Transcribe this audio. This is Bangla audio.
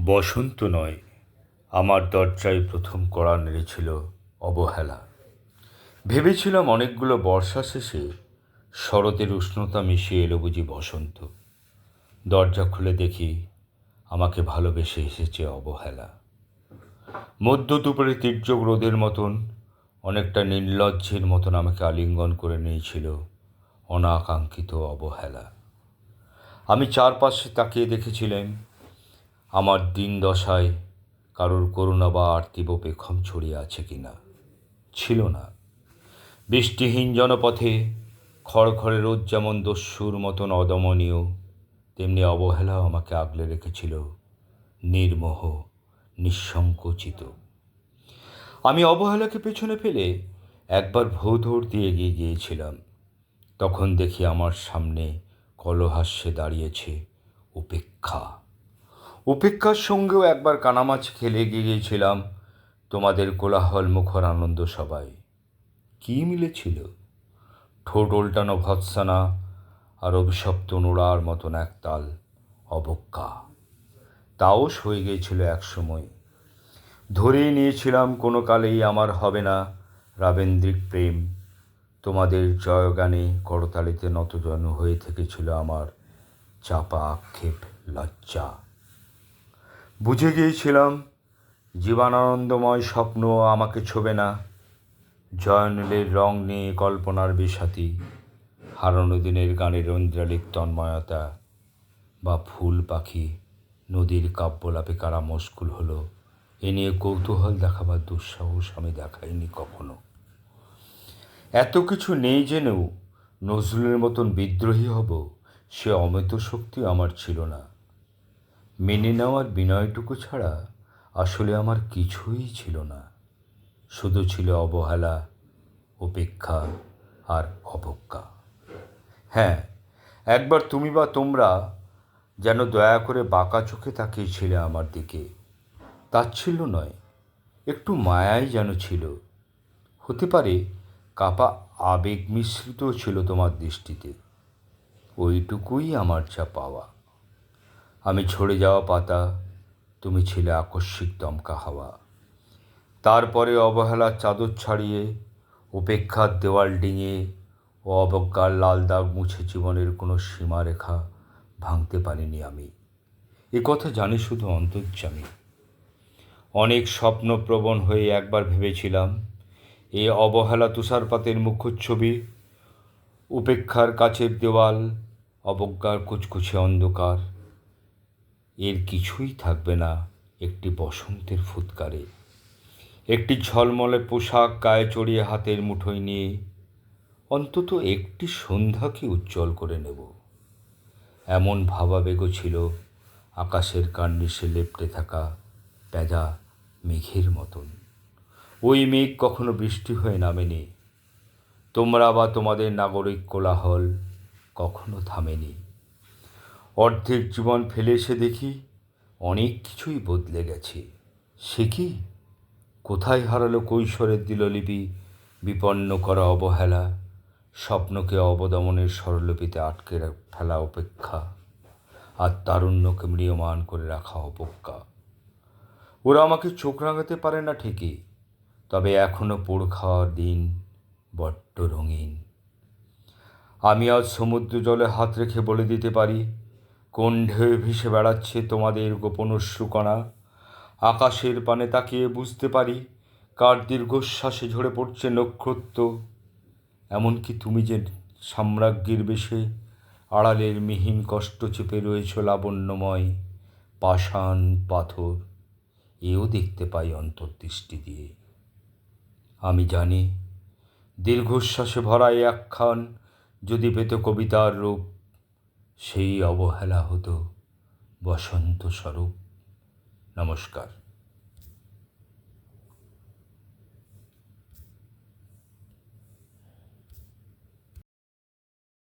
বসন্ত নয়, আমার দরজায় প্রথম কড়া নেড়েছিল অবহেলা। ভেবেছিলাম অনেকগুলো বর্ষা শেষে শরতের উষ্ণতা মিশিয়ে এলো বুঝি বসন্ত। দরজা খুলে দেখি আমাকে ভালোবেসে এসেছে অবহেলা। মধ্য দুপুরে তীর্যক রোদের মতন, অনেকটা নির্লজ্জের মতন আমাকে আলিঙ্গন করে নিয়েছিল অনাকাঙ্ক্ষিত অবহেলা। আমি চারপাশে তাকিয়ে দেখেছিলাম আমার দিন দশায় কারোর করুণা বা আর্তিব পেখম ছড়িয়ে আছে কিনা। ছিল না। বৃষ্টিহীন জনপথে খড়খড়ে রোদ যেমন দস্যুর মতন অদমনীয়, তেমনি অবহেলাও আমাকে আগলে রেখেছিল নির্মোহ, নিঃসংকোচিত। আমি অবহেলাকে পেছনে ফেলে একবার ভৌধর দিয়ে এগিয়ে গিয়েছিলাম। তখন দেখি আমার সামনে কলহাস্যে দাঁড়িয়েছে উপেক্ষা। উপেক্ষার সঙ্গেও একবার কানামাছ খেলে এগিয়ে গিয়েছিলাম তোমাদের কোলাহল মুখর আনন্দ সবাই। কী মিলেছিল? ঠোঁট উল্টানো ভৎসানা আর অভিশপ্ত নোড়ার মতন একতাল অবজ্ঞা। তাও সয়ে গিয়েছিল একসময়। ধরেই নিয়েছিলাম কোনো কালেই আমার হবে না রাবেন্দ্রিক প্রেম। তোমাদের জয়গানে করতালিতে নতজন হয়ে থেকেছিল আমার চাপা আক্ষেপ, লজ্জা। বুঝে গিয়েছিলাম জীবনানন্দময় স্বপ্ন আমাকে ছোবে না। জয়নুলের রং নিয়ে কল্পনার বিষাতি, হারানো দিনের গানের ঐন্দ্রালিক তন্ময়তা, বা ফুল পাখি নদীর কাব্যলাপে কারা মশগুল হলো এ নিয়ে কৌতূহল দেখাবার দুঃসাহস আমি দেখাইনি কখনো। এত কিছু নেই জেনেও নজরুলের মতন বিদ্রোহী হব, সে অমিত শক্তি আমার ছিল না। মেনে নেওয়ার বিনয়টুকু ছাড়া আসলে আমার কিছুই ছিল না। শুধু ছিল অবহেলা, উপেক্ষা আর অবজ্ঞা। হ্যাঁ, একবার তুমি বা তোমরা যেন দয়া করে বাঁকা চোখে তাকিয়েছিলে আমার দিকে। তাচ্ছিল্য নয়, একটু মায়াই যেন ছিল। হতে পারে কাপা আবেগ মিশ্রিত ছিল তোমার দৃষ্টিতে। ওইটুকুই আমার যা পাওয়া। আমি ঝরে যাওয়া পাতা, তুমি ছিলে আকস্মিক দমকা হাওয়া। তারপরে অবহেলার চাদর ছাড়িয়ে, উপেক্ষার দেওয়াল ডিঙে ও অবজ্ঞার লাল দাগ মুছে জীবনের কোনো সীমারেখা ভাঙতে পারিনি আমি। এ কথা জানি শুধু অন্তর্যামী। অনেক স্বপ্নপ্রবণ হয়ে একবার ভেবেছিলাম এ অবহেলা তুষারপাতের মুখচ্ছবি, উপেক্ষার কাচের দেওয়াল, অবজ্ঞার কুচকুচে অন্ধকার, এর কিছুই থাকবে না একটি বসন্তের ফুৎকারে। একটি ঝলমলে পোশাক গায়ে চড়িয়ে হাতের মুঠোয় নিয়ে অন্তত একটি সন্ধ্যাকে উজ্জ্বল করে নেব, এমন ভাবাবেগও ছিল আকাশের কার্নিশে লেপ্টে থাকা পেঁজা মেঘের মতন। ওই মেঘ কখনো বৃষ্টি হয়ে নামেনি। তোমরা বা তোমাদের নাগরিক কোলাহল কখনো থামেনি। অর্ধেক জীবন ফেলে এসে দেখি অনেক কিছুই বদলে গেছে। সে কি? কোথায় হারালো কৈশোরের দিললিপি, বিপন্ন করা অবহেলা, স্বপ্নকে অবদমনের স্বরলিপিতে আটকে ফেলা উপেক্ষা, আর তারুণ্যকে ম্রিয়মান করে রাখা অবজ্ঞা। ওরা আমাকে চোখ রাঙাতে পারে না ঠিকই, তবে এখনও পোড় খাওয়ার দিন বড্ড রঙিন। আমি আজ সমুদ্র জলে হাত রেখে বলে দিতে পারি কোন ঢেউ ভেসে বেড়াচ্ছে তোমাদের গোপন অশ্রুকণা। আকাশের পানে তাকিয়ে বুঝতে পারি কার দীর্ঘশ্বাসে ঝরে পড়ছে নক্ষত্র। এমনকি তুমি যে সাম্রাজ্ঞীর বেশে আড়ালের মিহিন কষ্ট চেপে রয়েছ লাবণ্যময় পাষাণ পাথর, এও দেখতে পাই অন্তর্দৃষ্টি দিয়ে। আমি জানি দীর্ঘশ্বাসে ভরা এই আখ্যান যদি পেত কবিতার রূপ, সেই অবহেলা হতো বসন্ত স্বরূপ। নমস্কার।